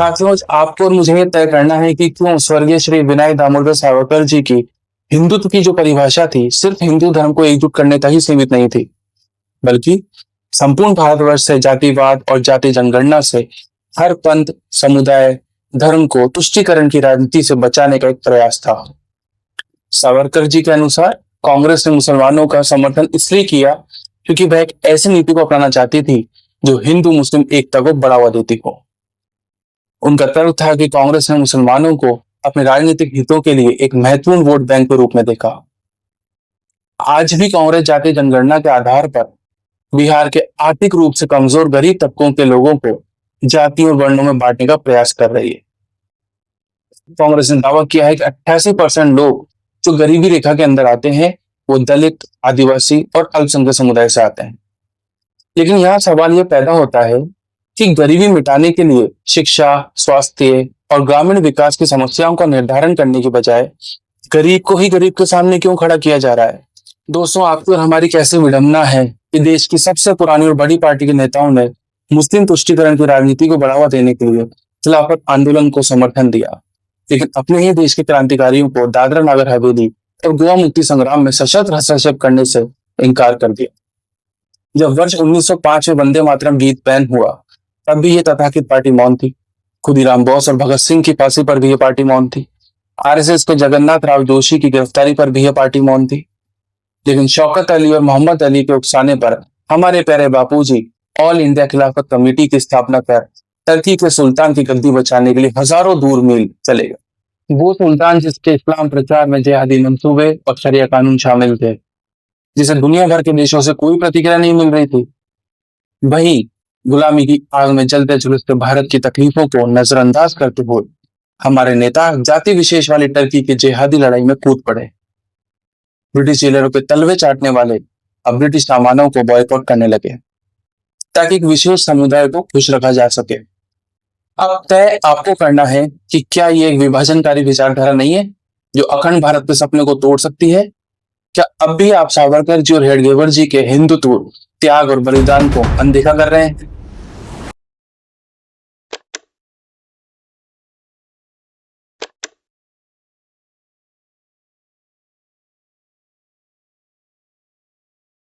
साथियों, आपको और मुझे ये तय करना है कि क्यों स्वर्गीय श्री विनायक दामोदर सावरकर जी की हिंदुत्व की जो परिभाषा थी सिर्फ हिंदू धर्म को एकजुट करने तक ही सीमित नहीं थी, बल्कि संपूर्ण भारतवर्ष से जातिवाद और जाति जनगणना से हर पंथ, समुदाय, धर्म को तुष्टीकरण की राजनीति से बचाने का एक प्रयास था। सावरकर जी के अनुसार कांग्रेस ने मुसलमानों का समर्थन इसलिए किया क्योंकि वह एक ऐसी नीति को अपनाना चाहती थी जो हिंदू मुस्लिम एकता को बढ़ावा देती हो। उनका तर्क था कि कांग्रेस ने मुसलमानों को अपने राजनीतिक हितों के लिए एक महत्वपूर्ण वोट बैंक के रूप में देखा। आज भी कांग्रेस जातीय जनगणना के आधार पर बिहार के आर्थिक रूप से कमजोर गरीब तबकों के लोगों को जाति और वर्णों में बांटने का प्रयास कर रही है। कांग्रेस ने दावा किया है कि 88% लोग जो गरीबी रेखा के अंदर आते हैं वो दलित, आदिवासी और अल्पसंख्यक समुदाय से आते हैं। लेकिन यहाँ सवाल यह पैदा होता है कि गरीबी मिटाने के लिए शिक्षा, स्वास्थ्य और ग्रामीण विकास की समस्याओं का निर्धारण करने के बजाय गरीब को ही गरीब के सामने क्यों खड़ा किया जा रहा है। दोस्तों, आपको और हमारी कैसे विडंबना है कि देश की सबसे पुरानी और बड़ी पार्टी के नेताओं ने मुस्लिम तुष्टीकरण की राजनीति को बढ़ावा देने के लिए खिलाफत आंदोलन को समर्थन दिया, लेकिन अपने ही देश के क्रांतिकारियों को दादरा नगर हवेली और गोवा मुक्ति संग्राम में सशस्त्र हस्तक्षेप करने से इनकार कर दिया। जब वर्ष 1905 में वंदे मातरम गीत बैन हुआ तब भी ये तथाकथित पार्टी मौन थी। खुदीराम बोस और भगत सिंह की फांसी पर भी यह पार्टी मौन थी। आरएसएस के जगन्नाथ राव जोशी की गिरफ्तारी पर भी यह पार्टी मौन थी। लेकिन शौकत अली और मोहम्मद अली के उकसाने पर हमारे प्यारे बापूजी ऑल इंडिया खिलाफत कमेटी की स्थापना कर टर्की के सुल्तान की गद्दी बचाने के लिए हजारों दूर मील चले गए। वो सुल्तान जिसके इस्लाम प्रचार में जिहादी मंसूबे और शरिया कानून शामिल थे, जिसे दुनिया भर के देशों से कोई प्रतिक्रिया नहीं मिल रही थी, वही गुलामी की आग में जलते झुलसते भारत की तकलीफों को नजरअंदाज करते हुए हमारे नेता जाति विशेष वाली टर्की की जिहादी लड़ाई में कूद पड़े। ब्रिटिश जेलरों के तलवे चाटने वाले अब ब्रिटिश सामानों को बॉयकॉट करने लगे ताकि एक विशेष समुदाय को खुश रखा जा सके। अब तय आपको करना है कि क्या ये एक विभाजनकारी विचारधारा नहीं है जो अखंड भारत के सपने को तोड़ सकती है। क्या अब भी आप सावरकर जी और हेडगेवर जी के हिंदुत्व, त्याग और बलिदान को अनदेखा कर रहे हैं?